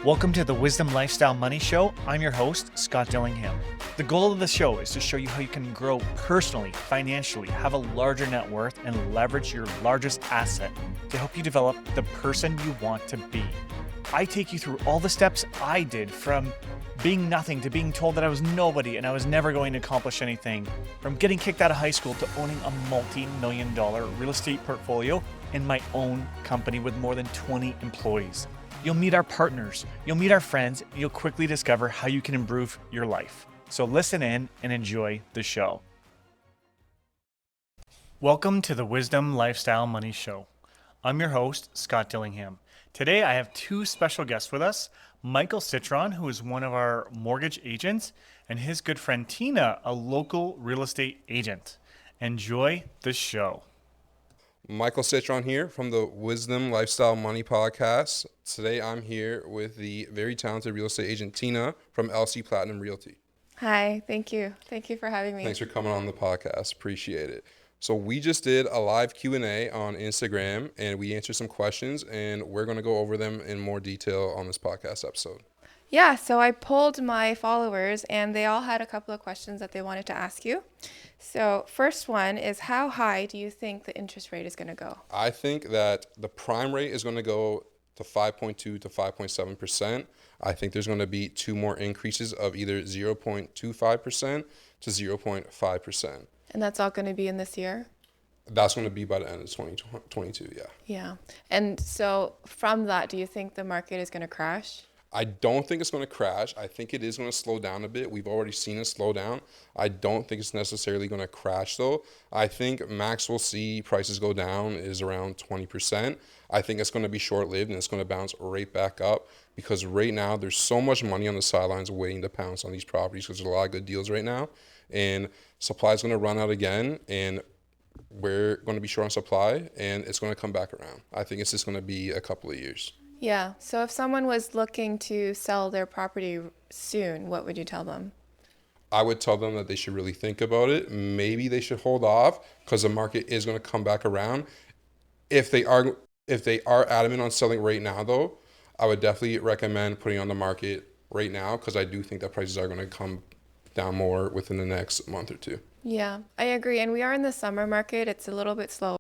Welcome to the Wisdom Lifestyle Money Show. I'm your host, Scott Dillingham. The goal of the show is to show you how you can grow personally, financially, have a larger net worth, and leverage your largest asset to help you develop the person you want to be. I take you through all the steps I did from being nothing to being told that I was nobody and I was never going to accomplish anything, from getting kicked out of high school to owning a multi-million-dollar real estate portfolio in my own company with more than 20 employees. You'll meet our partners, you'll meet our friends, and you'll quickly discover how you can improve your life. So listen in and enjoy the show. Welcome to the Wisdom Lifestyle Money Show. I'm your host, Scott Dillingham. Today I have two special guests with us, Michael Citron, who is one of our mortgage agents, and his good friend Tina, a local real estate agent. Enjoy the show. Michael Citron here from the Wisdom Lifestyle Money Podcast. Today I'm here with the very talented real estate agent Tina from LC Platinum Realty. Hi, thank you. Thank you for having me. Thanks for coming on the podcast. Appreciate it. So we just did a live Q&A on Instagram and we answered some questions and we're going to go over them in more detail on this podcast episode. Yeah, so I polled my followers and they all had a couple of questions that they wanted to ask you. So first one is, how high do you think the interest rate is going to go? I think that the prime rate is going to go to 5.2 to 5.7%. I think there's going to be two more increases of either 0.25% to 0.5%. And that's all going to be in this year? That's going to be by the end of 2022, yeah. Yeah. And so from that, do you think the market is going to crash? I don't think it's going to crash. I think it is going to slow down a bit. We've already seen it slow down. I don't think it's necessarily going to crash, though. I think max we'll see prices go down is around 20%. I think it's going to be short-lived and it's going to bounce right back up because right now there's so much money on the sidelines waiting to pounce on these properties because there's a lot of good deals right now. And supply is going to run out again and we're going to be short on supply and it's going to come back around. I think it's just going to be a couple of years. Yeah. So if someone was looking to sell their property soon, what would you tell them? I would tell them that they should really think about it. Maybe they should hold off because the market is going to come back around. If they are adamant on selling right now, though, I would definitely recommend putting on the market right now because I do think that prices are going to come down more within the next month or two. Yeah, I agree. And we are in the summer market. It's a little bit slow.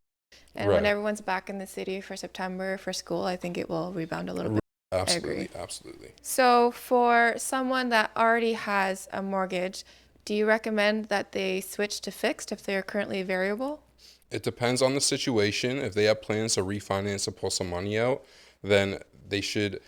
And Right. when everyone's back in the city for September, for school, I think it will rebound a little bit. Absolutely, I agree. absolutely. So for someone that already has a mortgage, do you recommend that they switch to fixed if they're currently variable? It depends on the situation. If they have plans to refinance and pull some money out, then they should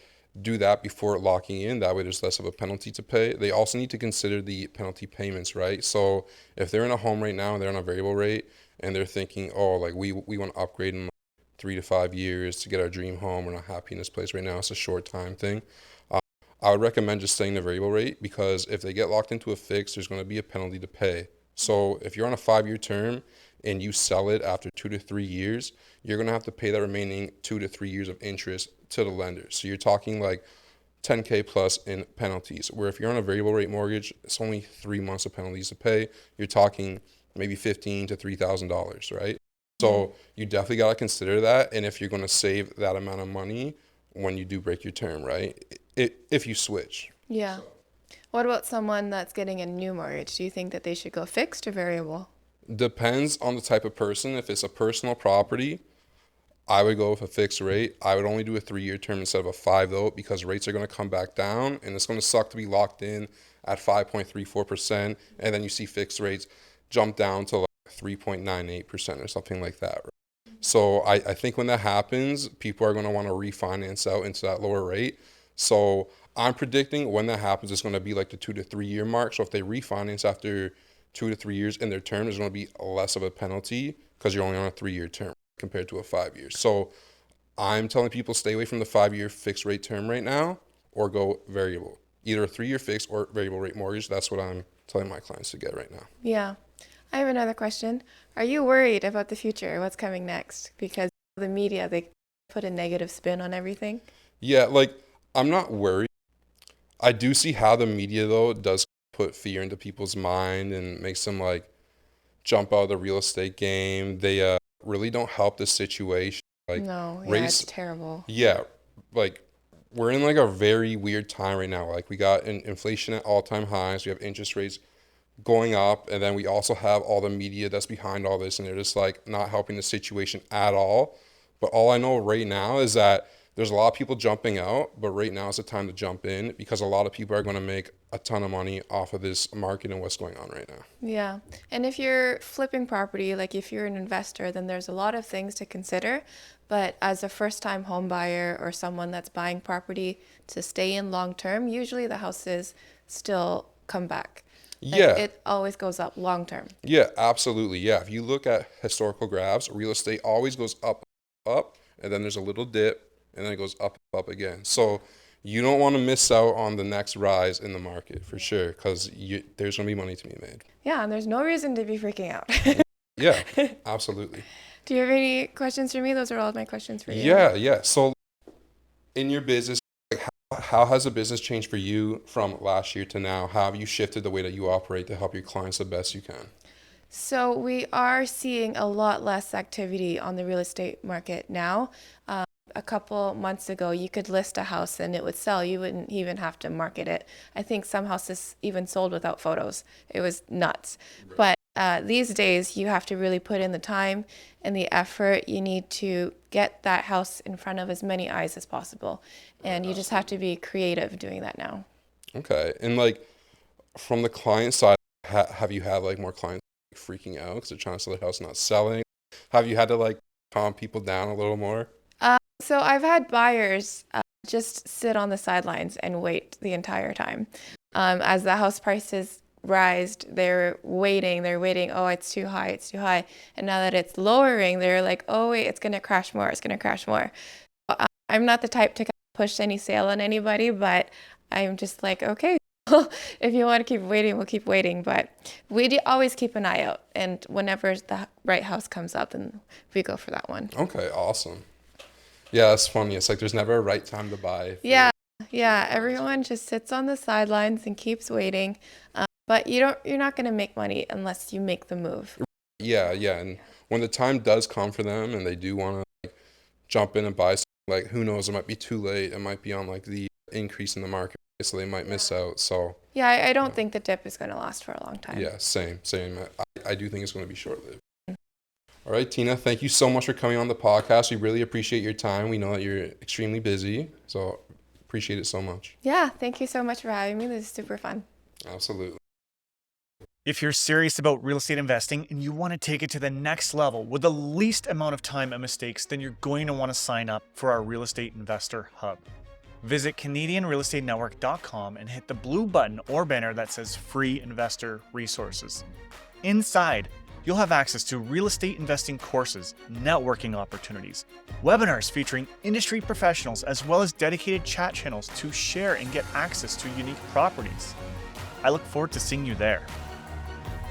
do that before locking in. That way there's less of a penalty to pay. They also need to consider the penalty payments, right? So if they're in a home right now and they're on a variable rate and they're thinking, oh, like we want to upgrade in 3 to 5 years to get our dream home. We're not happy in this place right now. It's a short time thing. I would recommend just staying the variable rate because if they get locked into a fix, there's going to be a penalty to pay. So if you're on a 5-year term and you sell it after 2 to 3 years, you're going to have to pay that remaining 2 to 3 years of interest to the lender. So you're talking like $10K plus in penalties, where if you're on a variable rate mortgage, it's only 3 months of penalties to pay. You're talking maybe $1,500 to $3,000, right? So you definitely got to consider that. And if you're going to save that amount of money when you do break your term, right? If you switch. Yeah. What about someone that's getting a new mortgage? Do you think that they should go fixed or variable? Depends on the type of person. If it's a personal property, I would go with a fixed rate. I would only do a 3-year term instead of a 5 though, because rates are going to come back down and it's going to suck to be locked in at 5.34%. And then you see fixed rates jump down to like 3.98% or something like that. Right? So I think when that happens, people are going to want to refinance out into that lower rate. So I'm predicting when that happens, it's going to be like the 2 to 3 year mark. So if they refinance after 2 to 3 years in their term, there's going to be less of a penalty because you're only on a 3-year term compared to a 5-year. So I'm telling people stay away from the 5-year fixed rate term right now or go variable. Either a 3-year fixed or variable rate mortgage. That's what I'm telling my clients to get right now. Yeah. I have another question. Are you worried about the future? What's coming next? Because the media, they put a negative spin on everything. Yeah, like I'm not worried. I do see how the media though does put fear into people's mind and makes them like jump out of the real estate game. They really don't help the situation. Like No, yeah, race, it's terrible. yeah, like we're in like a very weird time right now. Like we got inflation at all-time highs. We have interest rates going up, and then we also have all the media that's behind all this, and they're just like not helping the situation at all. But all I know right now is that there's a lot of people jumping out, but right now is the time to jump in because a lot of people are going to make a ton of money off of this market and what's going on right now. Yeah. And if you're flipping property, like if you're an investor, then there's a lot of things to consider. But as a first-time home buyer or someone that's buying property to stay in long term, usually the houses still come back. Like, Yeah. it always goes up long term. Yeah, absolutely. Yeah. If you look at historical graphs, real estate always goes up, up, and then there's a little dip, and then it goes up, up again. So you don't want to miss out on the next rise in the market for sure, because there's going to be money to be made. Yeah, and there's no reason to be freaking out. Yeah, absolutely. Do you have any questions for me? Those are all of my questions for you. Yeah. So in your business, like how has the business changed for you from last year to now? How have you shifted the way that you operate to help your clients the best you can? So we are seeing a lot less activity on the real estate market now. A couple months ago, you could list a house and it would sell. You wouldn't even have to market it. I think some houses even sold without photos. It was nuts. But these days, you have to really put in the time and the effort. You need to get that house in front of as many eyes as possible. And you just have to be creative doing that now. Okay. And like from the client side, have you had like more clients freaking out because they're trying to sell their house and not selling? Have you had to like calm people down a little more? So I've had buyers just sit on the sidelines and wait the entire time. As the house prices rised, they're waiting. Oh, it's too high. And now that it's lowering, they're like, oh, wait, it's going to crash more. I'm not the type to push any sale on anybody, but I'm just like, okay, if you want to keep waiting, we'll keep waiting. But we always keep an eye out. And whenever the right house comes up, then we go for that one. Okay, awesome. Yeah, that's funny. It's like there's never a right time to buy. Yeah. Everyone just sits on the sidelines and keeps waiting. But you're not going to make money unless you make the move. Yeah. And when the time does come for them and they do want to like jump in and buy something, like who knows, it might be too late. It might be on like the increase in the market, so they might miss out. So yeah, I don't think the dip is going to last for a long time. Yeah, same. I do think it's going to be short-lived. All right, Tina, thank you so much for coming on the podcast. We really appreciate your time. We know that you're extremely busy, so appreciate it so much. Yeah, thank you so much for having me. This is super fun. Absolutely. If you're serious about real estate investing and you want to take it to the next level with the least amount of time and mistakes, then you're going to want to sign up for our Real Estate Investor Hub. Visit CanadianRealEstateNetwork.com and hit the blue button or banner that says Free Investor Resources. Inside, you'll have access to real estate investing courses, networking opportunities, webinars featuring industry professionals, as well as dedicated chat channels to share and get access to unique properties. I look forward to seeing you there.